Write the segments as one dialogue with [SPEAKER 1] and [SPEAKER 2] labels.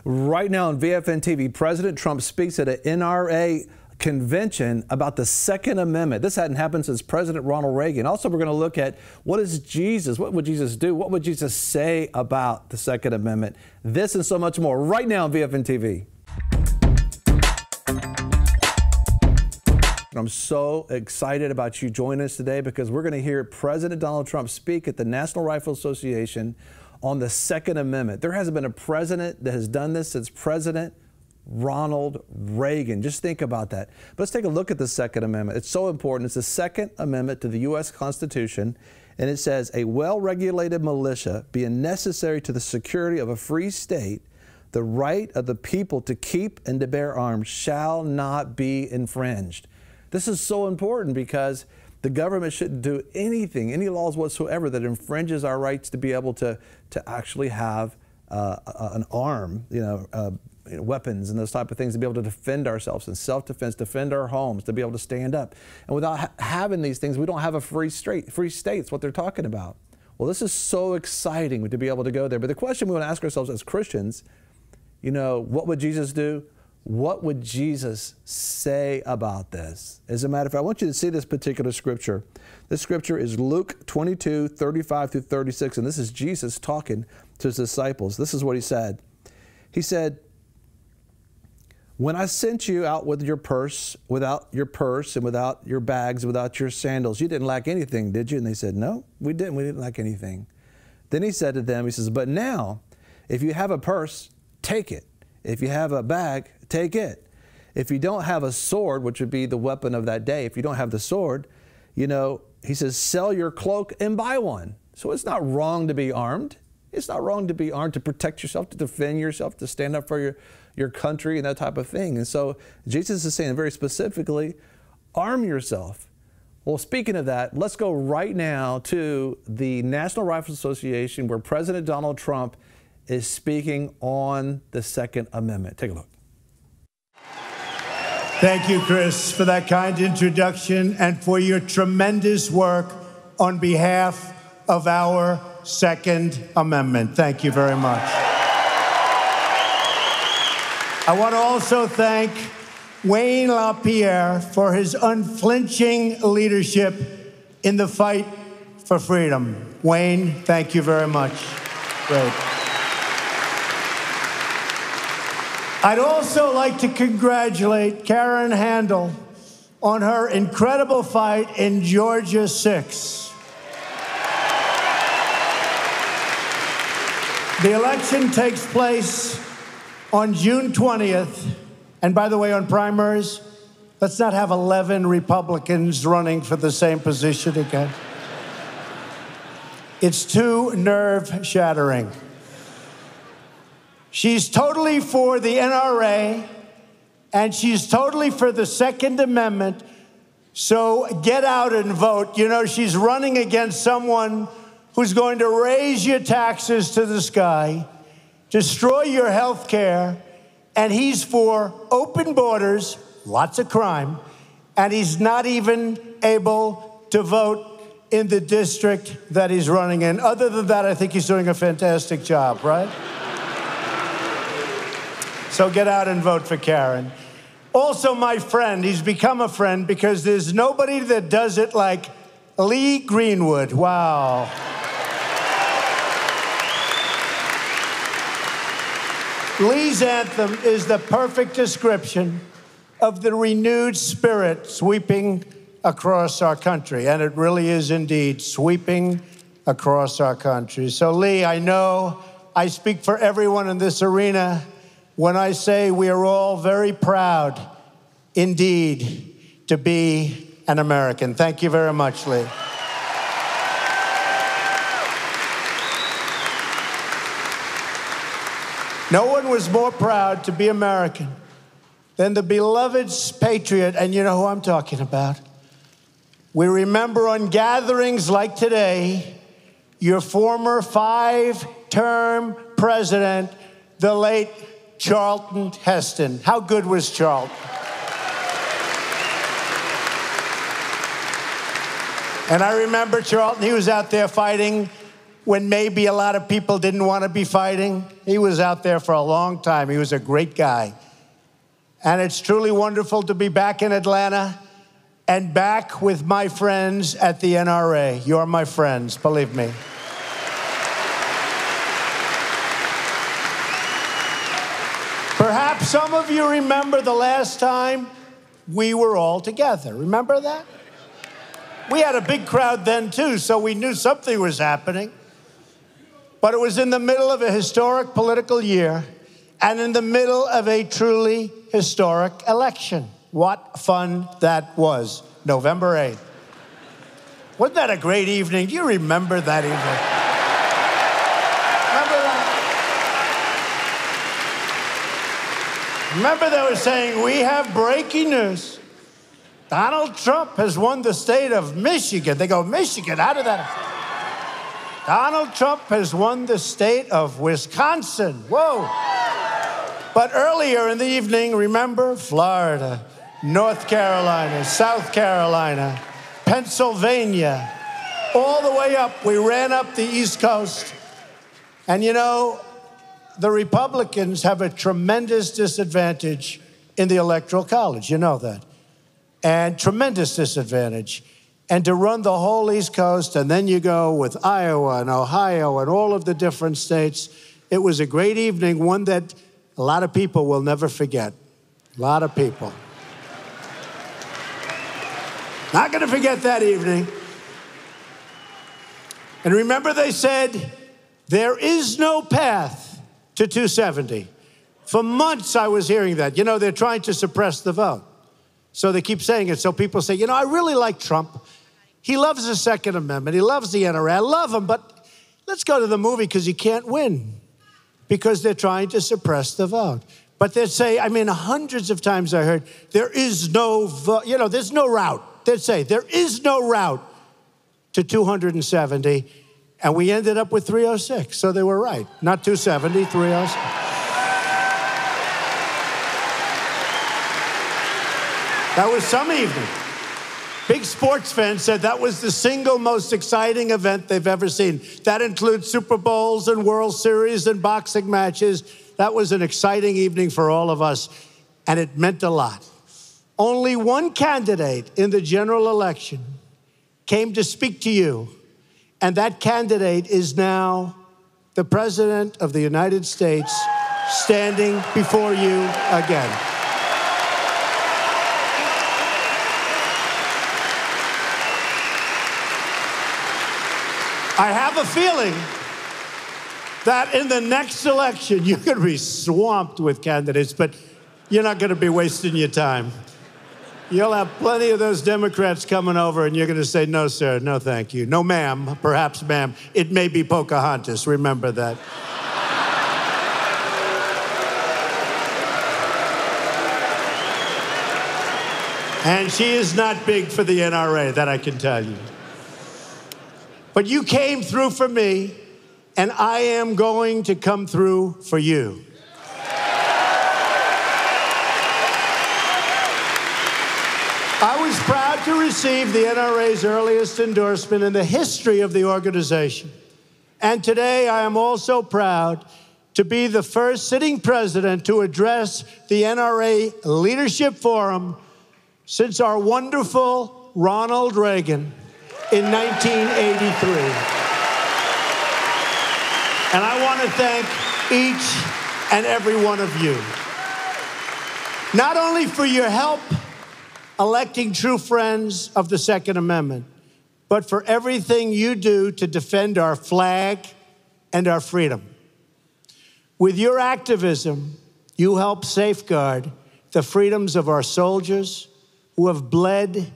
[SPEAKER 1] Right now on VFNtv, President Trump speaks at an NRA convention about the Second Amendment. This hadn't happened since President Ronald Reagan. Also, we're going to look at what would Jesus do? What would Jesus say about the Second Amendment? This and so much more right now on VFNtv. I'm so excited about you joining us today because we're going to hear President Donald Trump speak at the National Rifle Association on the Second Amendment. There hasn't been a president that has done this since President Ronald Reagan. Just think about that. But let's take a look at the Second Amendment. It's so important. It's the Second Amendment to the U.S. Constitution, and it says, a well-regulated militia being necessary to the security of a free state, the right of the people to keep and to bear arms shall not be infringed. This is so important because the government shouldn't do anything, any laws whatsoever that infringes our rights to be able to actually have an arm, weapons and those type of things, to be able to defend ourselves in self-defense, defend our homes, to be able to stand up. And without having these things, we don't have a free state. Free state's what they're talking about. Well, this is so exciting to be able to go there. But the question we want to ask ourselves as Christians, what would Jesus do? What would Jesus say about this? As a matter of fact, I want you to see this particular scripture. This scripture is Luke 22, 35 through 36, and this is Jesus talking to his disciples. This is what he said. He said, when I sent you out with your purse, without your purse and without your bags, without your sandals, you didn't lack anything, did you? And they said, no, we didn't. We didn't lack anything. Then he said to them, he says, but now, if you have a purse, take it. If you have a bag, take it. If you don't have a sword, which would be the weapon of that day, if you don't have the sword, he says, sell your cloak and buy one. So it's not wrong to be armed. It's not wrong to be armed, to protect yourself, to defend yourself, to stand up for your country and that type of thing. And so Jesus is saying very specifically, arm yourself. Well, speaking of that, let's go right now to the National Rifle Association where President Donald Trump is speaking on the Second Amendment. Take a look.
[SPEAKER 2] Thank you, Chris, for that kind introduction and for your tremendous work on behalf of our Second Amendment. Thank you very much. I want to also thank Wayne LaPierre for his unflinching leadership in the fight for freedom. Wayne, thank you very much. Great. I'd also like to congratulate Karen Handel on her incredible fight in Georgia 6. The election takes place on June 20th. And by the way, on primaries, let's not have 11 Republicans running for the same position again. It's too nerve-shattering. She's totally for the NRA, and she's totally for the Second Amendment, so get out and vote. She's running against someone who's going to raise your taxes to the sky, destroy your health care, and he's for open borders, lots of crime, and he's not even able to vote in the district that he's running in. Other than that, I think he's doing a fantastic job, right? So get out and vote for Karen. Also, my friend, he's become a friend because there's nobody that does it like Lee Greenwood. Wow. Lee's anthem is the perfect description of the renewed spirit sweeping across our country. And it really is indeed sweeping across our country. So, Lee, I know I speak for everyone in this arena when I say we are all very proud, indeed, to be an American. Thank you very much, Lee. No one was more proud to be American than the beloved patriot, and you know who I'm talking about. We remember on gatherings like today, your former 5-term president, the late Charlton Heston. How good was Charlton? And I remember Charlton, he was out there fighting when maybe a lot of people didn't want to be fighting. He was out there for a long time. He was a great guy. And it's truly wonderful to be back in Atlanta and back with my friends at the NRA. You're my friends, believe me. Perhaps some of you remember the last time we were all together. Remember that? We had a big crowd then, too, so we knew something was happening. But it was in the middle of a historic political year and in the middle of a truly historic election. What fun that was, November 8th. Wasn't that a great evening? Do you remember that evening? Remember that? Remember they were saying, we have breaking news. Donald Trump has won the state of Michigan. They go, Michigan, how did that happen? Donald Trump has won the state of Wisconsin. Whoa. But earlier in the evening, remember, Florida, North Carolina, South Carolina, Pennsylvania, all the way up. We ran up the East Coast. And you know, the Republicans have a tremendous disadvantage in the Electoral College. You know that. And tremendous disadvantage. And to run the whole East Coast, and then you go with Iowa and Ohio and all of the different states. It was a great evening, one that a lot of people will never forget. A lot of people. Not going to forget that evening. And remember they said, there is no path to 270. For months I was hearing that. You know, they're trying to suppress the vote. So they keep saying it. So people say, you know, I really like Trump. He loves the Second Amendment. He loves the NRA. I love him, but let's go to the movie because he can't win because they're trying to suppress the vote. But they say, I mean, hundreds of times I heard, there is no vote, you know, there's no route. They'd say, there is no route to 270. And we ended up with 306. So they were right. Not 270, 306. That was some evening. Big sports fans said that was the single most exciting event they've ever seen. That includes Super Bowls and World Series and boxing matches. That was an exciting evening for all of us, and it meant a lot. Only one candidate in the general election came to speak to you, and that candidate is now the President of the United States standing before you again. I have a feeling that in the next election, you're going to be swamped with candidates, but you're not going to be wasting your time. You'll have plenty of those Democrats coming over, and you're going to say, no, sir, no, thank you. No, ma'am, perhaps, ma'am. It may be Pocahontas. Remember that. And she is not big for the NRA, that I can tell you. But you came through for me, and I am going to come through for you. I was proud to receive the NRA's earliest endorsement in the history of the organization. And today I am also proud to be the first sitting president to address the NRA Leadership Forum since our wonderful Ronald Reagan in 1983. And I want to thank each and every one of you, not only for your help electing true friends of the Second Amendment, but for everything you do to defend our flag and our freedom. With your activism, you help safeguard the freedoms of our soldiers who have bled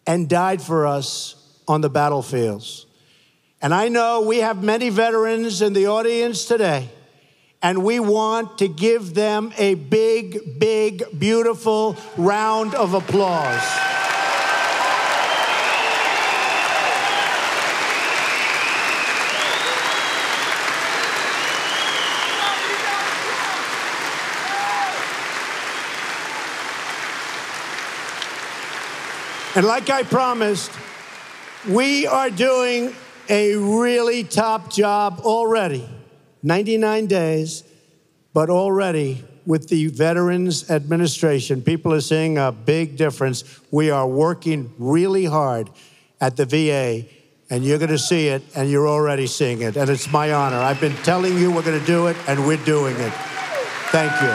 [SPEAKER 2] and died for us on the battlefields. And I know we have many veterans in the audience today, and we want to give them a big, big, beautiful round of applause. And like I promised, we are doing a really top job already. 99 days, but already with the Veterans Administration, people are seeing a big difference. We are working really hard at the VA, and you're going to see it, and you're already seeing it, and it's my honor. I've been telling you we're going to do it, and we're doing it. Thank you.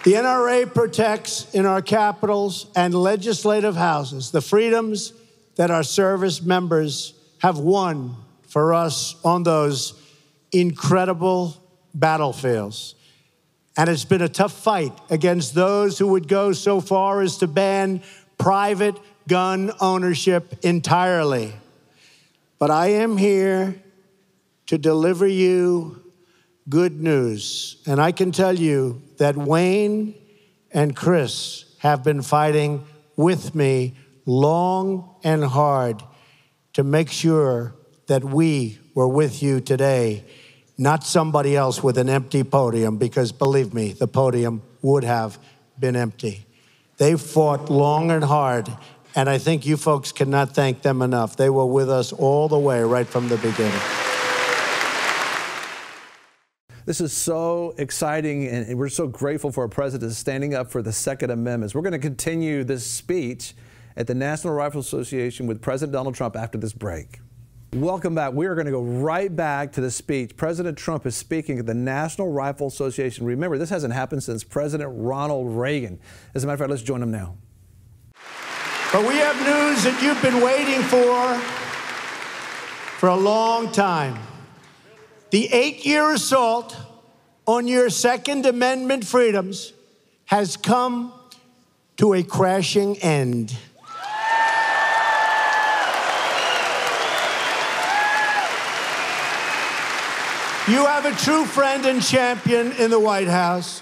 [SPEAKER 2] The NRA protects in our capitals and legislative houses the freedoms that our service members have won for us on those incredible battlefields. And it's been a tough fight against those who would go so far as to ban private gun ownership entirely. But I am here to deliver you good news. And I can tell you that Wayne and Chris have been fighting with me long and hard to make sure that we were with you today, not somebody else with an empty podium, because believe me, the podium would have been empty. They fought long and hard, and I think you folks cannot thank them enough. They were with us all the way, right from the beginning.
[SPEAKER 1] This is so exciting, and we're so grateful for our president standing up for the Second Amendment. We're going to continue this speech at the National Rifle Association with President Donald Trump after this break. Welcome back. We are going to go right back to the speech. President Trump is speaking at the National Rifle Association. Remember, this hasn't happened since President Ronald Reagan. As a matter of fact, let's join him now.
[SPEAKER 2] But we have news that you've been waiting for a long time. The 8-year assault on your Second Amendment freedoms has come to a crashing end. You have a true friend and champion in the White House.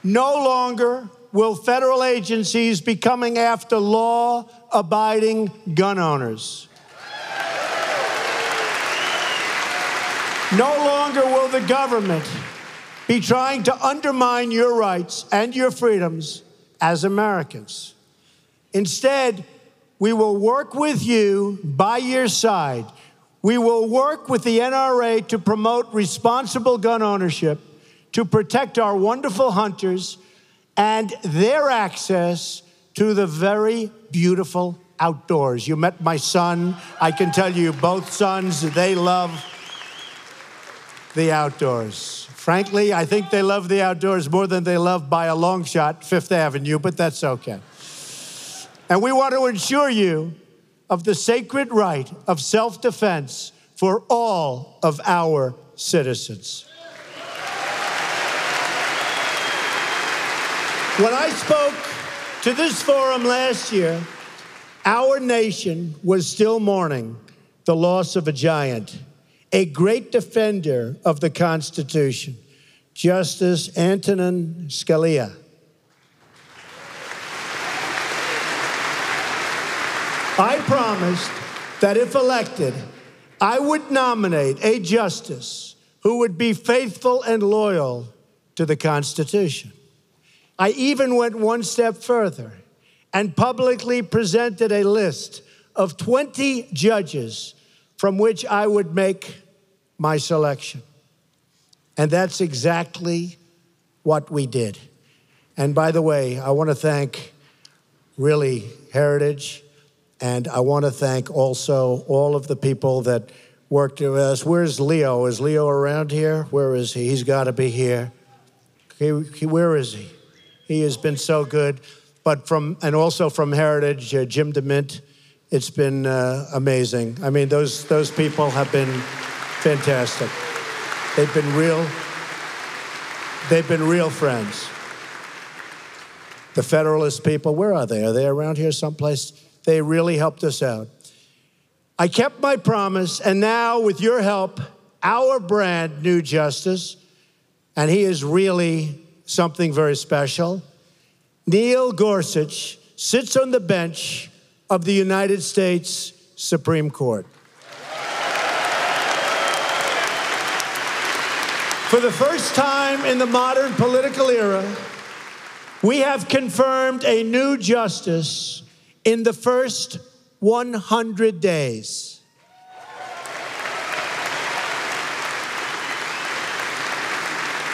[SPEAKER 2] No longer will federal agencies be coming after law-abiding gun owners. No longer will the government be trying to undermine your rights and your freedoms as Americans. Instead, we will work with you by your side. We will work with the NRA to promote responsible gun ownership, to protect our wonderful hunters and their access to the very beautiful outdoors. You met my son. I can tell you both sons, they love the outdoors. Frankly, I think they love the outdoors more than they love by a long shot Fifth Avenue, but that's okay. And we want to assure you of the sacred right of self-defense for all of our citizens. When I spoke to this forum last year, our nation was still mourning the loss of a giant, a great defender of the Constitution, Justice Antonin Scalia. I promised that if elected, I would nominate a justice who would be faithful and loyal to the Constitution. I even went one step further and publicly presented a list of 20 judges from which I would make my selection. And that's exactly what we did. And by the way, I want to thank really Heritage, and I want to thank also all of the people that worked with us. Where's Leo? Is Leo around here? Where is he? He's got to be here. Where is he? He has been so good. But and also from Heritage, Jim DeMint, it's been amazing. I mean, those people have been fantastic. They've been real friends. The Federalist people, where are they? Are they around here someplace? They really helped us out. I kept my promise, and now, with your help, our brand new justice, and he is really something very special, Neil Gorsuch, sits on the bench of the United States Supreme Court. For the first time in the modern political era, We have confirmed a new justice in the first 100 days.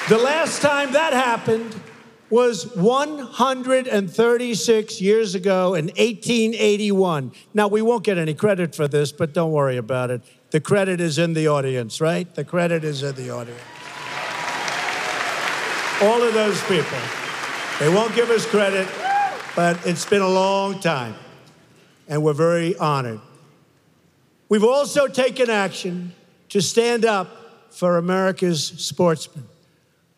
[SPEAKER 2] The last time that happened was 136 years ago in 1881. Now, we won't get any credit for this, but don't worry about it. The credit is in the audience, right? The credit is in the audience. All of those people. They won't give us credit, but it's been a long time, and we're very honored. We've also taken action to stand up for America's sportsmen.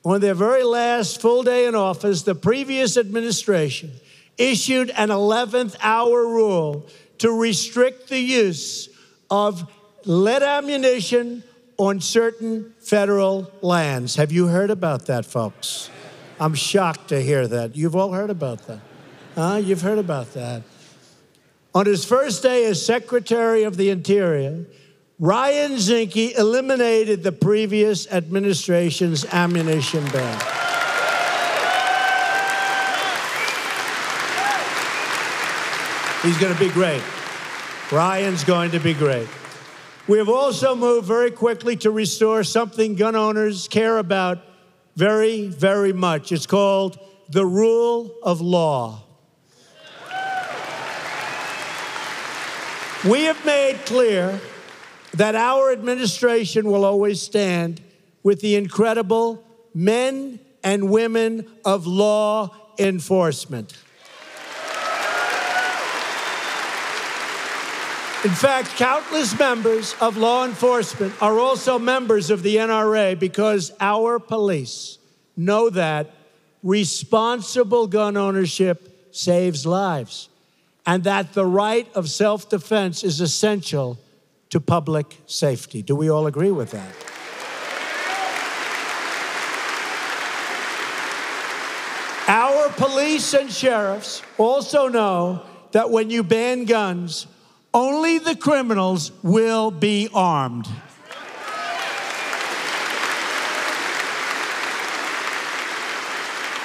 [SPEAKER 2] On their very last full day in office, the previous administration issued an 11th hour rule to restrict the use of lead ammunition on certain federal lands. Have you heard about that, folks? I'm shocked to hear that. You've all heard about that. You've heard about that. On his first day as Secretary of the Interior, Ryan Zinke eliminated the previous administration's ammunition ban. He's going to be great. Ryan's going to be great. We have also moved very quickly to restore something gun owners care about very, very much. It's called the rule of law. We have made clear that our administration will always stand with the incredible men and women of law enforcement. In fact, countless members of law enforcement are also members of the NRA because our police know that responsible gun ownership saves lives and that the right of self-defense is essential to public safety. Do we all agree with that? Our police and sheriffs also know that when you ban guns, only the criminals will be armed.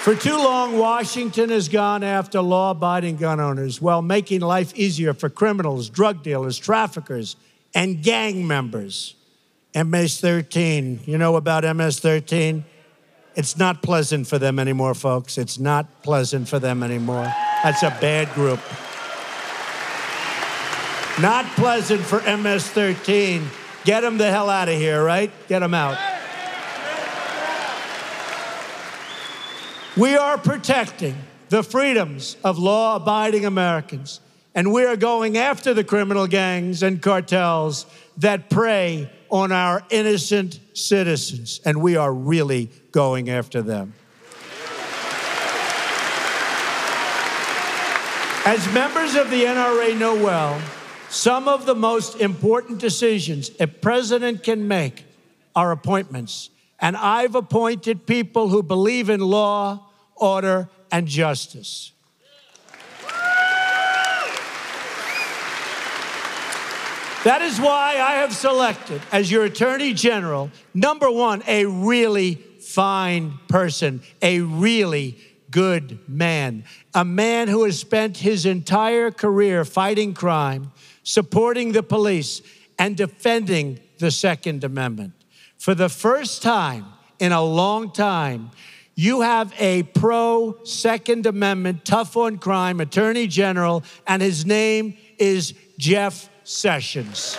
[SPEAKER 2] For too long, Washington has gone after law-abiding gun owners while making life easier for criminals, drug dealers, traffickers, and gang members. MS-13, you know about MS-13? It's not pleasant for them anymore, folks. It's not pleasant for them anymore. That's a bad group. Not pleasant for MS-13. Get them the hell out of here, right? Get them out. We are protecting the freedoms of law-abiding Americans, and we are going after the criminal gangs and cartels that prey on our innocent citizens, and we are really going after them. As members of the NRA know well, some of the most important decisions a president can make are appointments, and I've appointed people who believe in law, order, and justice. That is why I have selected as your Attorney General, number one, a really fine person, a really good man, a man who has spent his entire career fighting crime, supporting the police, and defending the Second Amendment. For the first time in a long time, you have a pro-Second Amendment, tough on crime Attorney General, and his name is Jeff Sessions.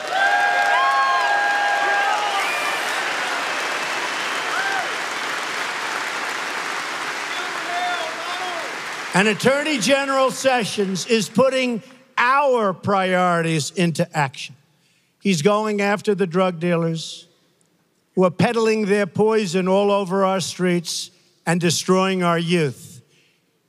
[SPEAKER 2] And Attorney General Sessions is putting our priorities into action. He's going after the drug dealers who are peddling their poison all over our streets and destroying our youth.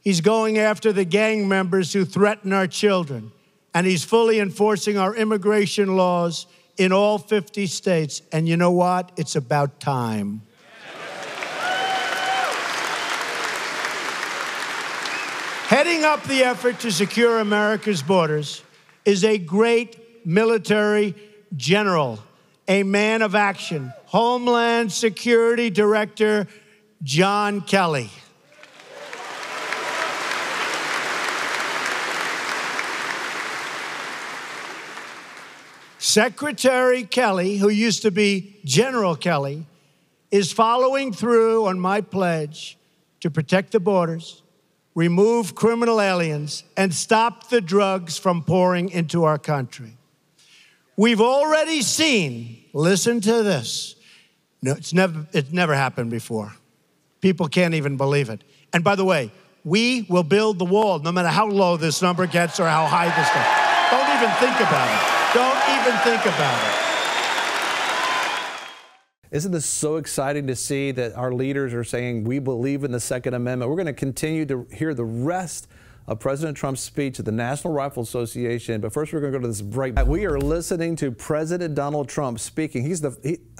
[SPEAKER 2] He's going after the gang members who threaten our children. And he's fully enforcing our immigration laws in all 50 states. And you know what? It's about time. Heading up the effort to secure America's borders is a great military general, a man of action, Homeland Security Director John Kelly. Secretary Kelly, who used to be General Kelly, is following through on my pledge to protect the borders, remove criminal aliens, and stop the drugs from pouring into our country. We've already seen, listen to this, no, it's never happened before. People can't even believe it. And by the way, we will build the wall no matter how low this number gets or how high this gets. Don't even think about it. Don't even think about it.
[SPEAKER 1] Isn't this so exciting to see that our leaders are saying we believe in the Second Amendment? We're going to continue to hear the rest of President Trump's speech at the National Rifle Association. But first, we're going to go to this break. We are listening to President Donald Trump speaking.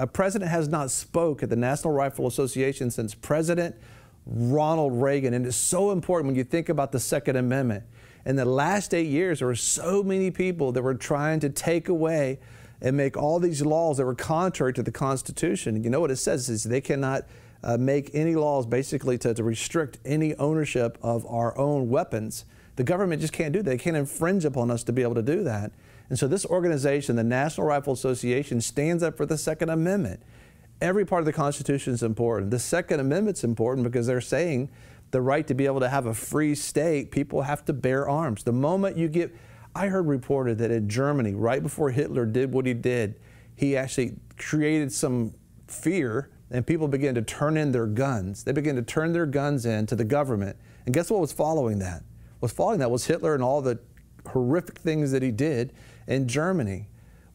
[SPEAKER 1] A president has not spoke at the National Rifle Association since President Ronald Reagan. And it's so important when you think about the Second Amendment. In the last 8 years, there were so many people that were trying to take away and make all these laws that were contrary to the Constitution. And you know what it says is they cannot make any laws basically to restrict any ownership of our own weapons. The government just can't do that. They can't infringe upon us to be able to do that. And so this organization, the National Rifle Association, stands up for the Second Amendment. Every part of the Constitution is important. The Second Amendment's important because they're saying the right to be able to have a free state, people have to bear arms. The moment you get, I heard reported that in Germany, right before Hitler did what he did, he actually created some fear and people began to turn in their guns. They began to turn their guns in to the government. And guess what was following that? What's following that was Hitler and all the horrific things that he did in Germany.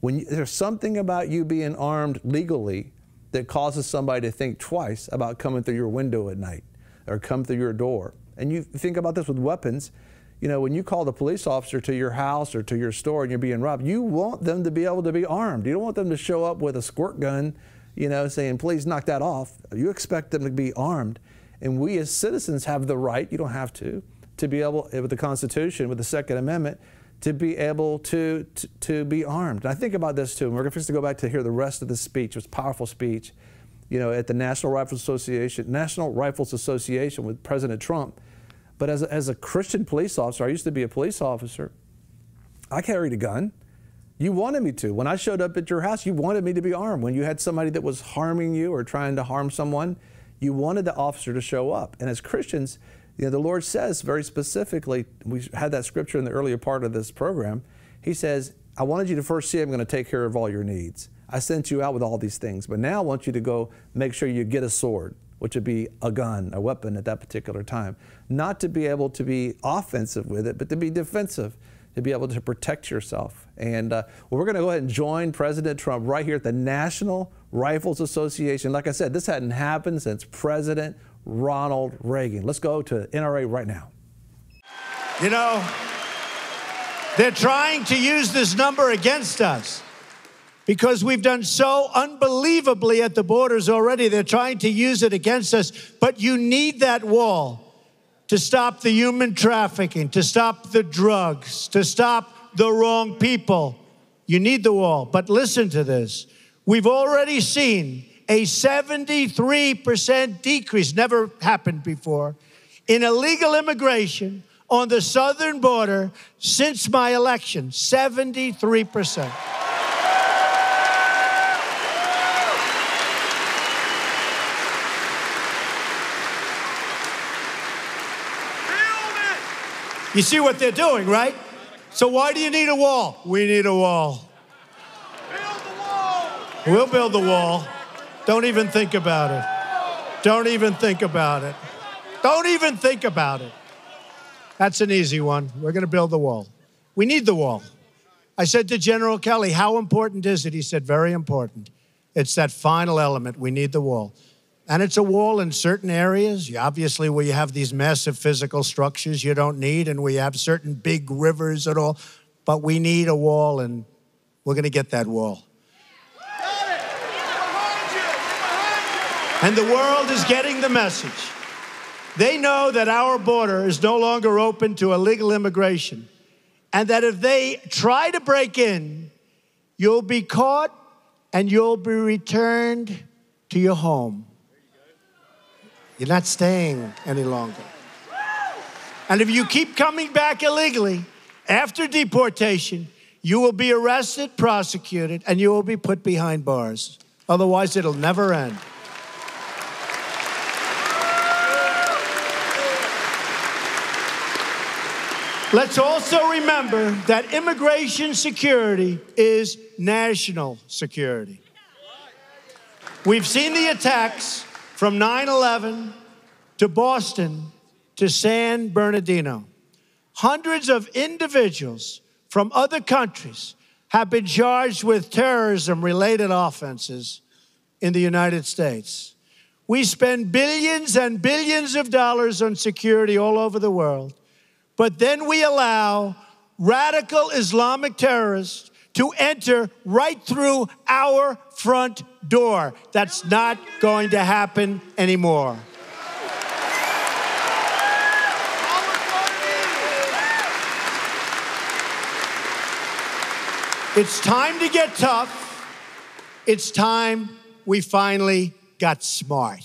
[SPEAKER 1] There's something about you being armed legally that causes somebody to think twice about coming through your window at night or come through your door. And you think about this with weapons. You know, when you call the police officer to your house or to your store and you're being robbed, you want them to be able to be armed. You don't want them to show up with a squirt gun, you know, saying, please knock that off. You expect them to be armed. And we as citizens have the right, you don't have to be able, with the Constitution, with the Second Amendment, to be able to be armed. And I think about this too, and we're going to go back to hear the rest of the speech. It was a powerful speech, you know, at the National Rifles Association with President Trump. But as a Christian police officer, I used to be a police officer, I carried a gun. You wanted me to. When I showed up at your house, you wanted me to be armed. When you had somebody that was harming you or trying to harm someone, you wanted the officer to show up. And as Christians, you know, the Lord says very specifically, we had that scripture in the earlier part of this program, He says, I wanted you to first see I'm going to take care of all your needs. I sent you out with all these things, but now I want you to go make sure you get a sword, which would be a gun, a weapon at that particular time. Not to be able to be offensive with it, but to be defensive, to be able to protect yourself. And well, we're going to go ahead and join President Trump right here at the National Rifles Association. Like I said, this hadn't happened since President Ronald Reagan. Let's go to NRA right now.
[SPEAKER 2] You know, they're trying to use this number against us because we've done so unbelievably at the borders already. They're trying to use it against us, but you need that wall to stop the human trafficking, to stop the drugs, to stop the wrong people. You need the wall. But listen to this. We've already seen a 73% decrease, never happened before, in illegal immigration on the southern border since my election. 73%. You see what they're doing, right? So why do you need a wall? We need a wall. Build the wall. We'll build the wall. Don't even think about it. Don't even think about it. Don't even think about it. That's an easy one. We're going to build the wall. We need the wall. I said to General Kelly, how important is it? He said, very important. It's that final element. We need the wall. And it's a wall in certain areas, obviously where you have these massive physical structures you don't need, and we have certain big rivers and all, but we need a wall, and we're going to get that wall. And the world is getting the message. They know that our border is no longer open to illegal immigration, and that if they try to break in, you'll be caught and you'll be returned to your home. You're not staying any longer. And if you keep coming back illegally after deportation, You will be arrested, prosecuted, and you will be put behind bars. Otherwise, it'll never end. Let's also remember that immigration security is national security. We've seen the attacks from 9/11 to Boston to San Bernardino. Hundreds of individuals from other countries have been charged with terrorism-related offenses in the United States. We spend billions and billions of dollars on security all over the world, but then we allow radical Islamic terrorists to enter right through our front door. That's not going to happen anymore. It's time to get tough. It's time we finally got smart.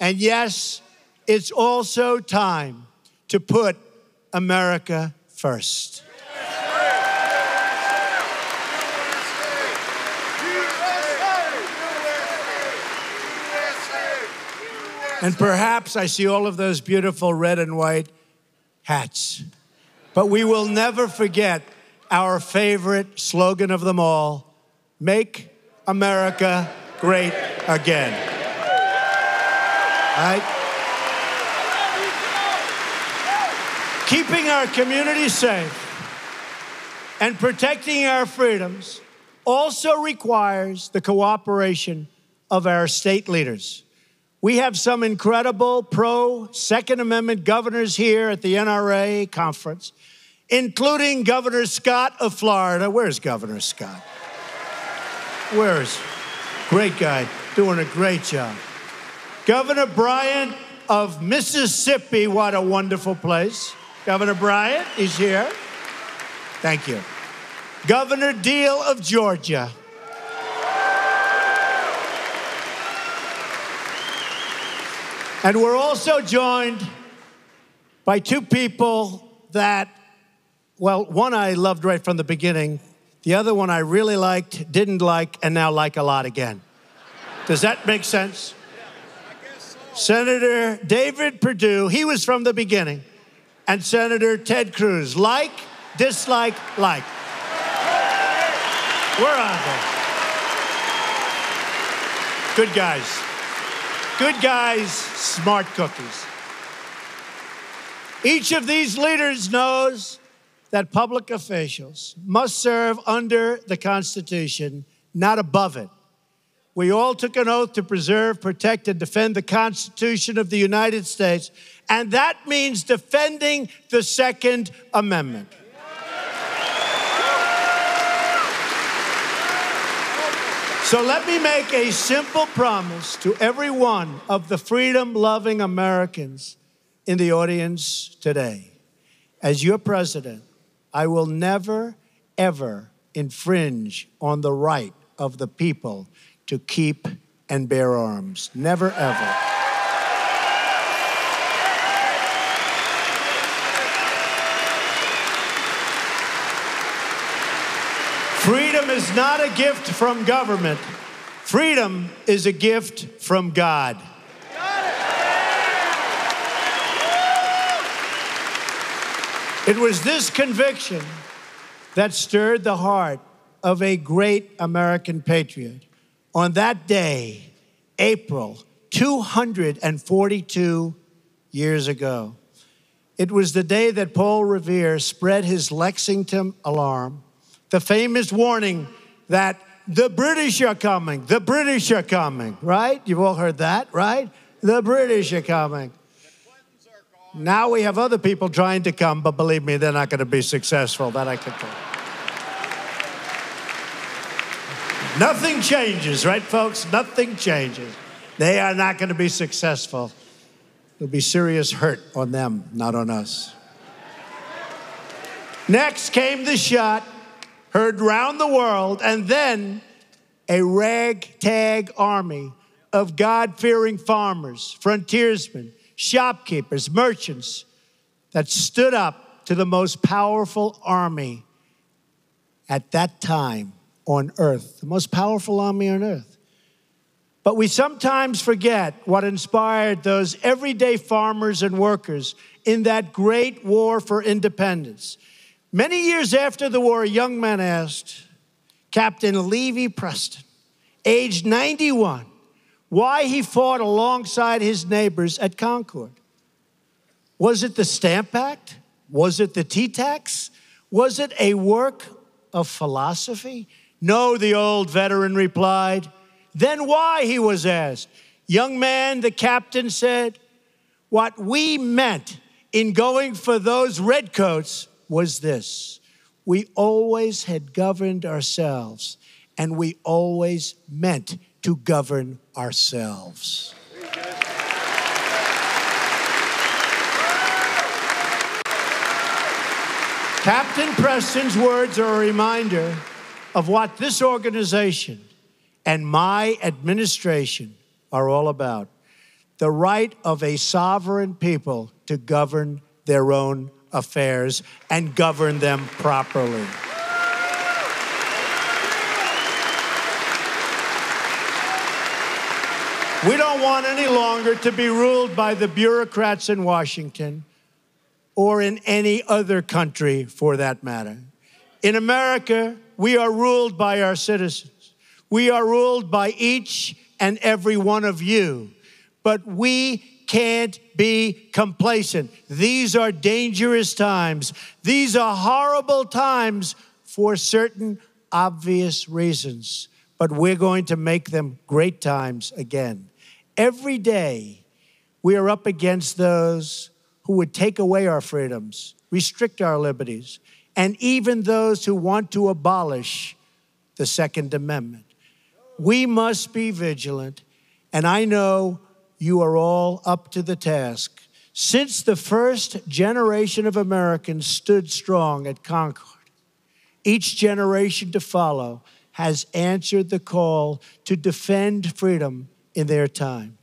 [SPEAKER 2] And yes, it's also time to put America first. And perhaps I see all of those beautiful red and white hats. But we will never forget our favorite slogan of them all: make America great again. Right? Keeping our communities safe and protecting our freedoms also requires the cooperation of our state leaders. We have some incredible pro-Second Amendment governors here at the NRA conference, including Governor Scott of Florida. Where's Governor Scott? Where's? Great guy, doing a great job. Governor Bryant of Mississippi, what a wonderful place. Governor Bryant, he's here. Thank you. Governor Deal of Georgia. And we're also joined by two people that, well, one I loved right from the beginning. The other one I really liked, didn't like, and now like a lot again. Does that make sense? Senator David Perdue, he was from the beginning. And Senator Ted Cruz, like, dislike, like. Where are they? Good guys. Good guys, smart cookies. Each of these leaders knows that public officials must serve under the Constitution, not above it. We all took an oath to preserve, protect, and defend the Constitution of the United States, and that means defending the Second Amendment. So let me make a simple promise to every one of the freedom-loving Americans in the audience today. As your president, I will never, ever infringe on the right of the people to keep and bear arms. Never, ever. Freedom is not a gift from government. Freedom is a gift from God. It was this conviction that stirred the heart of a great American patriot. On that day, April 242 years ago, it was the day that Paul Revere spread his Lexington alarm, the famous warning that the British are coming, the British are coming, right? You've all heard that, right? The British are coming. Now we have other people trying to come, but believe me, they're not going to be successful, that I can tell you. Nothing changes, right, folks? Nothing changes. They are not going to be successful. There'll be serious hurt on them, not on us. Next came the shot, heard round the world, and then a ragtag army of God-fearing farmers, frontiersmen, shopkeepers, merchants that stood up to the most powerful army at that time on earth, the most powerful army on earth. But we sometimes forget what inspired those everyday farmers and workers in that great war for independence. Many years after the war, a young man asked Captain Levi Preston, aged 91, why he fought alongside his neighbors at Concord. Was it the Stamp Act? Was it the tea tax? Was it a work of philosophy? No, the old veteran replied. Then why, he was asked. Young man, the captain said, what we meant in going for those redcoats was this. We always had governed ourselves, and we always meant to govern ourselves. Captain Preston's words are a reminder of what this organization and my administration are all about. The right of a sovereign people to govern their own affairs and govern them properly. We don't want any longer to be ruled by the bureaucrats in Washington or in any other country for that matter. In America, we are ruled by our citizens. We are ruled by each and every one of you. But we can't be complacent. These are dangerous times. These are horrible times for certain obvious reasons. But we're going to make them great times again. Every day, we are up against those who would take away our freedoms, restrict our liberties, and even those who want to abolish the Second Amendment. We must be vigilant, and I know you are all up to the task. Since the first generation of Americans stood strong at Concord, each generation to follow has answered the call to defend freedom in their time.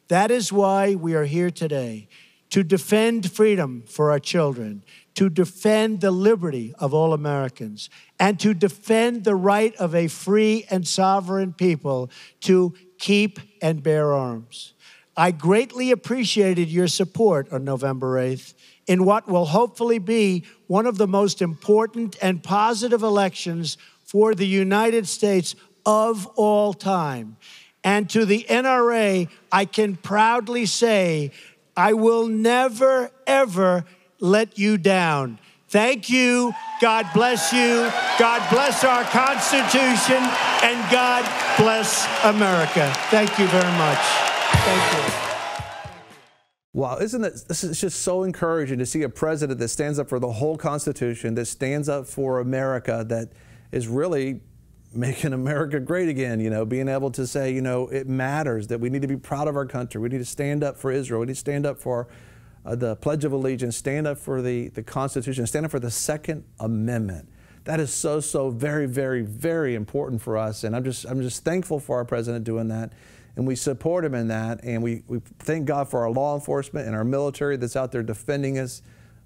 [SPEAKER 2] That is why we are here today, to defend freedom for our children, to defend the liberty of all Americans, and to defend the right of a free and sovereign people to keep and bear arms. I greatly appreciated your support on November 8th in what will hopefully be one of the most important and positive elections for the United States of all time. And to the NRA, I can proudly say, I will never, ever let you down. Thank you. God bless you. God bless our Constitution. And God bless America. Thank you very much. Thank you.
[SPEAKER 1] Wow, this is just so encouraging to see a president that stands up for the whole Constitution, that stands up for America, that is really making America great again, you know, being able to say, you know, it matters, that we need to be proud of our country. We need to stand up for Israel. We need to stand up for the Pledge of Allegiance, stand up for the Constitution, stand up for the Second Amendment. That is so very, very, very important for us. And I'm just thankful for our president doing that. And we support him in that. And we thank God for our law enforcement and our military that's out there defending us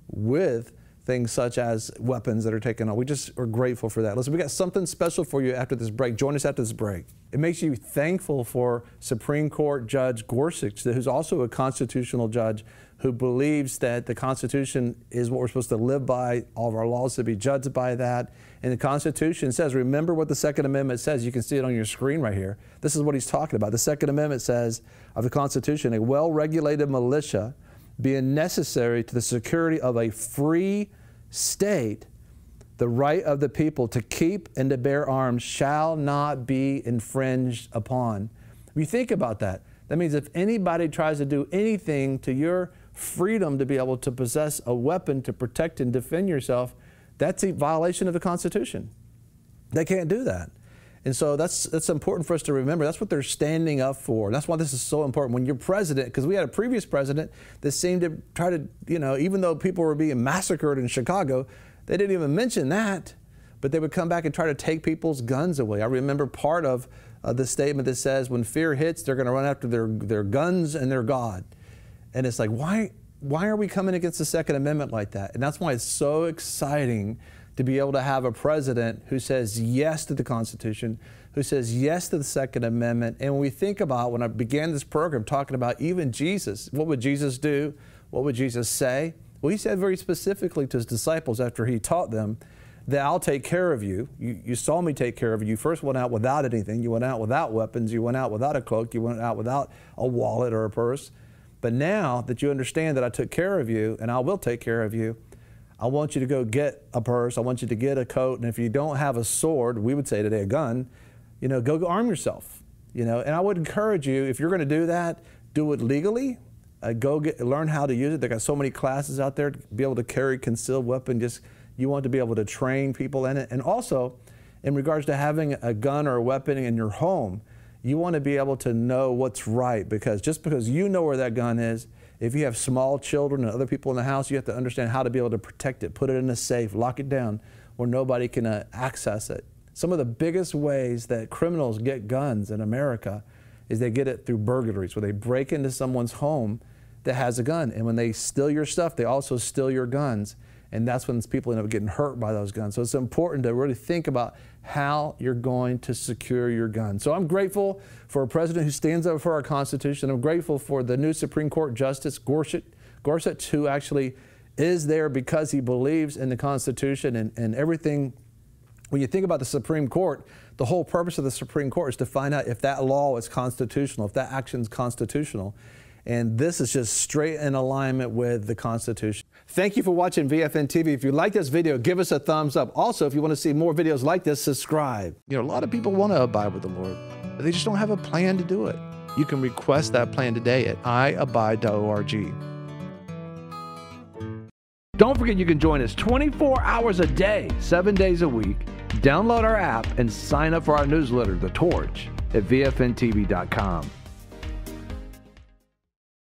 [SPEAKER 1] with things such as weapons that are taken on. We just are grateful for that. Listen, we got something special for you after this break. Join us after this break. It makes you thankful for Supreme Court Judge Gorsuch, who's also a constitutional judge who believes that the Constitution is what we're supposed to live by, all of our laws to be judged by that. And the Constitution says, remember what the Second Amendment says. You can see it on your screen right here. This is what he's talking about. The Second Amendment says of the Constitution, a well-regulated militia being necessary to the security of a free state, the right of the people to keep and to bear arms shall not be infringed upon. If you think about that, that means if anybody tries to do anything to your freedom to be able to possess a weapon to protect and defend yourself, that's a violation of the Constitution. They can't do that. And so that's important for us to remember. That's what they're standing up for. That's why this is so important. When you're president, because we had a previous president that seemed to try to, you know, even though people were being massacred in Chicago, they didn't even mention that, but they would come back and try to take people's guns away. I remember part of the statement that says, when fear hits, they're going to run after their guns and their God. And it's like, why are we coming against the Second Amendment like that? And that's why it's so exciting to be able to have a president who says yes to the Constitution, who says yes to the Second Amendment. And when we think about, when I began this program talking about even Jesus, what would Jesus do? What would Jesus say? Well, he said very specifically to his disciples after he taught them that I'll take care of you. You saw me take care of you. You first went out without anything. You went out without weapons. You went out without a cloak. You went out without a wallet or a purse. But now that you understand that I took care of you and I will take care of you, I want you to go get a purse. I want you to get a coat. And if you don't have a sword, we would say today a gun, you know, go arm yourself. You know, and I would encourage you, if you're going to do that, do it legally. Learn how to use it. They got so many classes out there to be able to carry concealed weapon. You want to be able to train people in it. And also, in regards to having a gun or a weapon in your home, you want to be able to know what's right, because just because you know where that gun is, if you have small children and other people in the house, you have to understand how to be able to protect it, put it in a safe, lock it down where nobody can access it. Some of the biggest ways that criminals get guns in America is they get it through burglaries, where they break into someone's home that has a gun. And when they steal your stuff, they also steal your guns. And that's when people end up getting hurt by those guns. So it's important to really think about how you're going to secure your gun. So I'm grateful for a president who stands up for our Constitution. I'm grateful for the new Supreme Court Justice Gorsuch, who actually is there because he believes in the Constitution and everything. When you think about the Supreme Court, the whole purpose of the Supreme Court is to find out if that law is constitutional, if that action is constitutional. And this is just straight in alignment with the Constitution. Thank you for watching VFNtv. If you like this video, give us a thumbs up. Also, if you want to see more videos like this, subscribe. You know, a lot of people want to abide with the Lord, but they just don't have a plan to do it. You can request that plan today at iabide.org. Don't forget you can join us 24 hours a day, 7 days a week. Download our app and sign up for our newsletter, The Torch, at VFNtv.com.